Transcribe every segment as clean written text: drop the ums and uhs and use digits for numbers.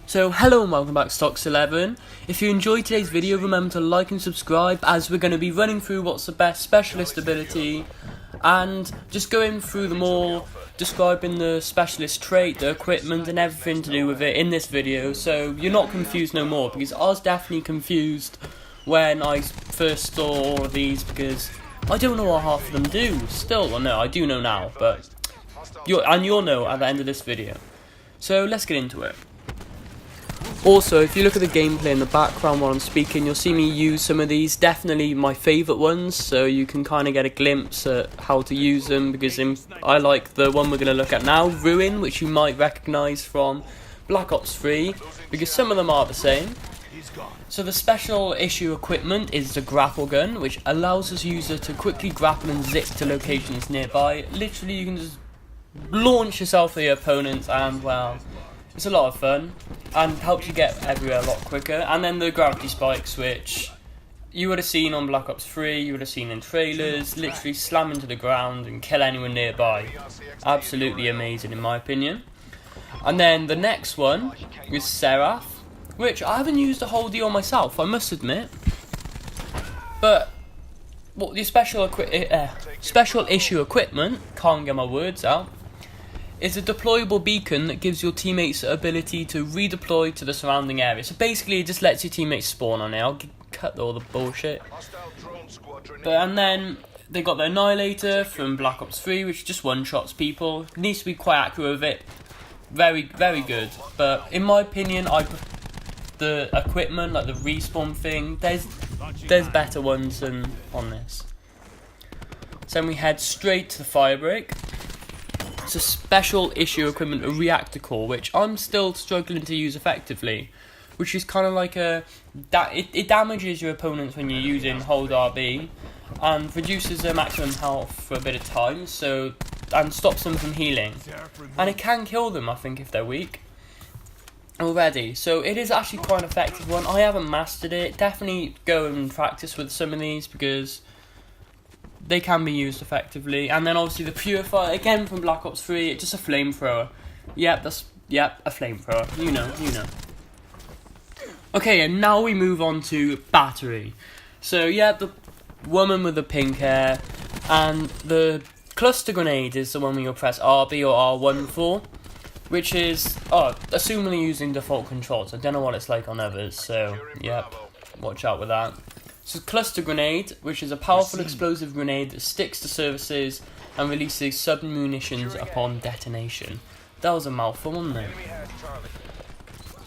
So hello and welcome back to Stocks 11. If you enjoyed today's video, remember to like and subscribe, as we're going to be running through what's the best specialist ability and just going through them all, describing the specialist trait, the equipment and everything to do with it in this video, so you're not confused no more, because I was definitely confused when I first saw all of these, because I don't know what half of them do still. Well, no, I do know now, but you'll know at the end of this video. So let's get into it. Also, if you look at the gameplay in the background while I'm speaking, you'll see me use some of these, definitely my favourite ones, so you can kind of get a glimpse at how to use them, because I like the one we're going to look at now, Ruin, which you might recognise from Black Ops 3, because some of them are the same. So the special issue equipment is the grapple gun, which allows the user to quickly grapple and zip to locations nearby. Literally, you can just launch yourself at your opponents, and well, it's a lot of fun and helps you get everywhere a lot quicker. And then the gravity spikes, which you would have seen on Black Ops 3, you would have seen in trailers, literally slam into the ground and kill anyone nearby. Absolutely amazing in my opinion. And then the next one is Seraph, which I haven't used the whole deal myself, I must admit. But what the special issue equipment, can't get my words out, is a deployable beacon that gives your teammates the ability to redeploy to the surrounding area. So basically it just lets your teammates spawn on it. I'll cut all the bullshit. And then they got the Annihilator from Black Ops 3, which just one-shots people. It needs to be quite accurate with it. Very, very good. But in my opinion, the equipment, like the respawn thing, there's better ones than on this. So then we head straight to the Firebreak. It's a special issue equipment, a reactor core, which I'm still struggling to use effectively, which is kind of like it damages your opponents when you're using hold RB and reduces their maximum health for a bit of time, and stops them from healing, and it can kill them, I think, if they're weak already. So it is actually quite an effective one. I haven't mastered it. Definitely go and practice with some of these, because they can be used effectively. And then obviously the Purifier, again from Black Ops 3, it's just a flamethrower. Yep, a flamethrower. You know. Okay, and now we move on to Battery. So yeah, the woman with the pink hair, and the cluster grenade is the one where you'll press RB or R1 for, which is, assuming using default controls. I don't know what it's like on others, so yep, watch out with that. So cluster grenade, which is a powerful explosive grenade that sticks to surfaces and releases sub-munitions upon detonation. That was a mouthful, wasn't it?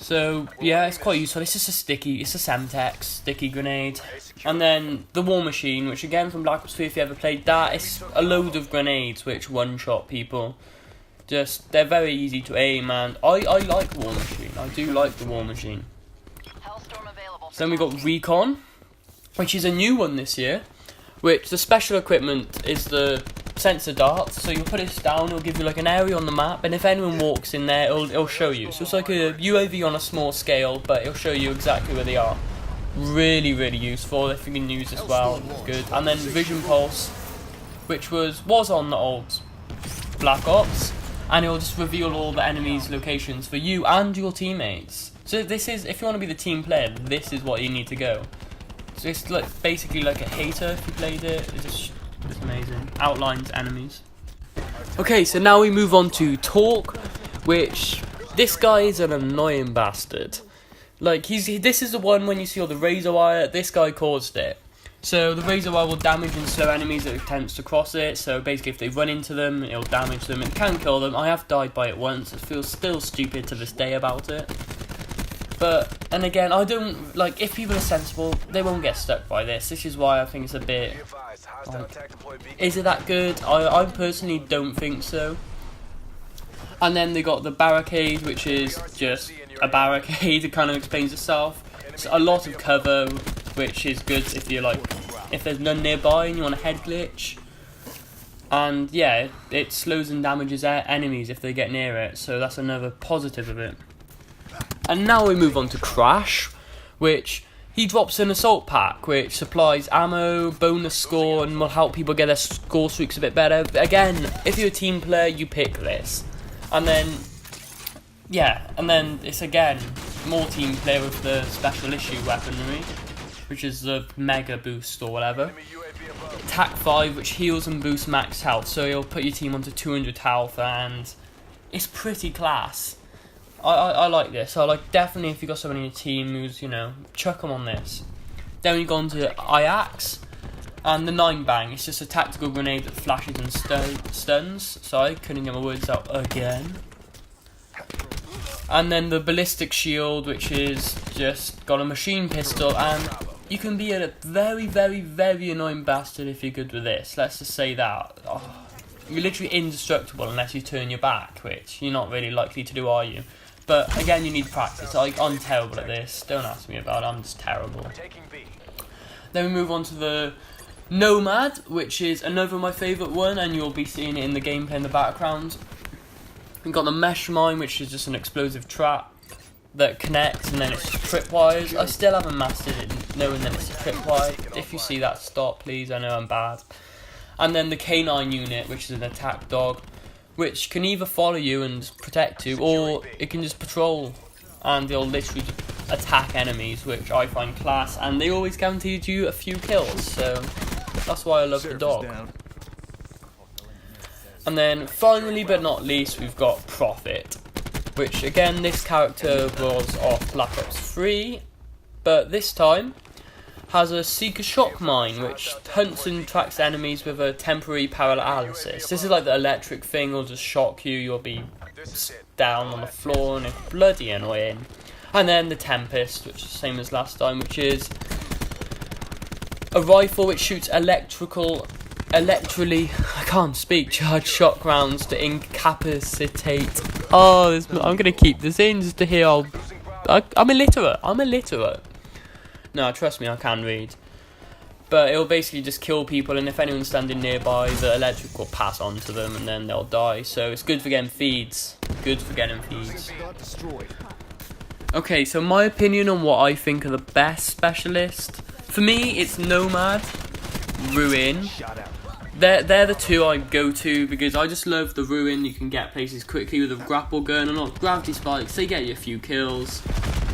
So yeah, it's quite useful. It's just it's a Semtex sticky grenade. And then the War Machine, which again from Black Ops 3, if you ever played that, it's a load of grenades which one-shot people. They're very easy to aim, and I like War Machine. I do like the War Machine. So then we got Recon, which is a new one this year, which the special equipment is the sensor darts. So you'll put it down, it'll give you like an area on the map, and if anyone walks in there, it'll show you. So it's like a UAV on a small scale, but it'll show you exactly where they are. Really, really useful if you can use this well. It's good. And then Vision Pulse, which was on the old Black Ops, and it'll just reveal all the enemies' locations for you and your teammates. So this is, if you want to be the team player, this is what you need to go. So it's like basically like a hater if you played it. It's amazing. Outlines enemies. Okay, so now we move on to Talk, which this guy is an annoying bastard. Like this is the one when you see all the razor wire. This guy caused it. So the razor wire will damage and slow enemies that attempts to cross it. So basically, if they run into them, it'll damage them. It can kill them. I have died by it once. It feels still stupid to this day about it. But, and again, I don't, like, if people are sensible, they won't get stuck by this. This is why I think it's a bit, like, is it that good? I personally don't think so. And then they got the Barricade, which is just a barricade. It kind of explains itself. It's a lot of cover, which is good if you're, like, if there's none nearby and you want a head glitch. And, yeah, it slows and damages enemies if they get near it. So that's another positive of it. And now we move on to Crash, which he drops an assault pack, which supplies ammo, bonus score, and will help people get their score streaks a bit better. But again, if you're a team player, you pick this. And then, yeah, and then it's again, more team player with the special issue weaponry, which is the mega boost or whatever. Attack 5, which heals and boosts max health, so it'll put your team onto 200 health, and it's pretty class. I like this. So like, definitely if you got someone in your team who's, you know, chuck them on this. Then we go on to Ajax, and the 9 bang. It's just a tactical grenade that flashes and stuns. Sorry, couldn't get my words out again. And then the ballistic shield, which is just got a machine pistol, and you can be a very, very, very annoying bastard if you're good with this. Let's just say that. Oh, you're literally indestructible unless you turn your back, which you're not really likely to do, are you? But again, you need practice. Like, I'm terrible at this. Don't ask me about it. I'm just terrible. Then we move on to the Nomad, which is another of my favourite one, and you'll be seeing it in the gameplay in the background. We've got the mesh mine, which is just an explosive trap that connects, and then it's tripwires. I still haven't mastered it, knowing that it's a tripwire. If you see that, stop, please. I know I'm bad. And then the K9 unit, which is an attack dog, which can either follow you and protect you, or it can just patrol, and they'll literally attack enemies, which I find class, and they always guaranteed you a few kills, so that's why I love the dog. And then finally but not least, we've got Prophet, which again, this character was off Black Ops 3, but this time has a Seeker Shock Mine, which hunts and tracks enemies with a temporary paralysis. This is like the electric thing, will just shock you, you'll be down on the floor, and it's bloody annoying. And then the Tempest, which is the same as last time, which is a rifle which shoots electrically, I can't speak, charged shock rounds to incapacitate. Oh, I'm going to keep this in just to hear I'm illiterate. No, trust me, I can read. But it'll basically just kill people, and if anyone's standing nearby, the electric will pass on to them, and then they'll die. So it's good for getting feeds. Good for getting feeds. Okay, so my opinion on what I think are the best specialists. For me, it's Nomad, Ruin. They're the two I go to, because I just love the Ruin. You can get places quickly with a grapple gun, and not gravity spikes. They get you a few kills.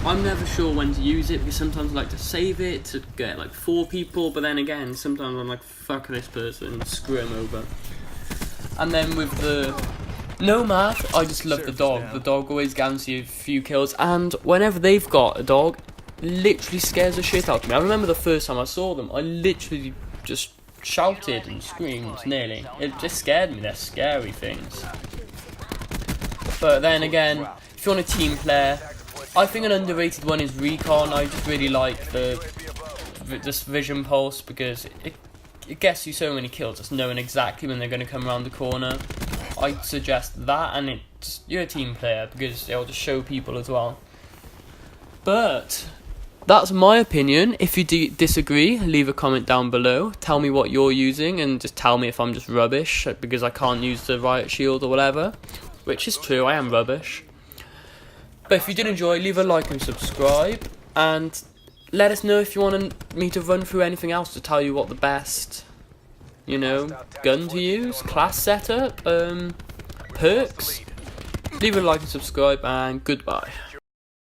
I'm never sure when to use it, because sometimes I like to save it to get like 4 people, but then again, sometimes I'm like, fuck this person, screw him over. And then with the Nomad, I just love the dog. The dog always guarantees you a few kills, and whenever they've got a dog, it literally scares the shit out of me. I remember the first time I saw them, I literally just shouted and screamed, nearly. It just scared me, they're scary things. But then again, if you want a team player, I think an underrated one is Recon. I just really like this Vision Pulse, because it gets you so many kills, just knowing exactly when they're going to come around the corner. I'd suggest that, and you're a team player, because it'll just show people as well. But that's my opinion. If you disagree, leave a comment down below. Tell me what you're using, and just tell me if I'm just rubbish because I can't use the riot shield or whatever, which is true, I am rubbish. But if you did enjoy, leave a like and subscribe, and let us know if you want me to run through anything else to tell you what the best, you know, gun to use, class setup, perks. Leave a like and subscribe, and goodbye.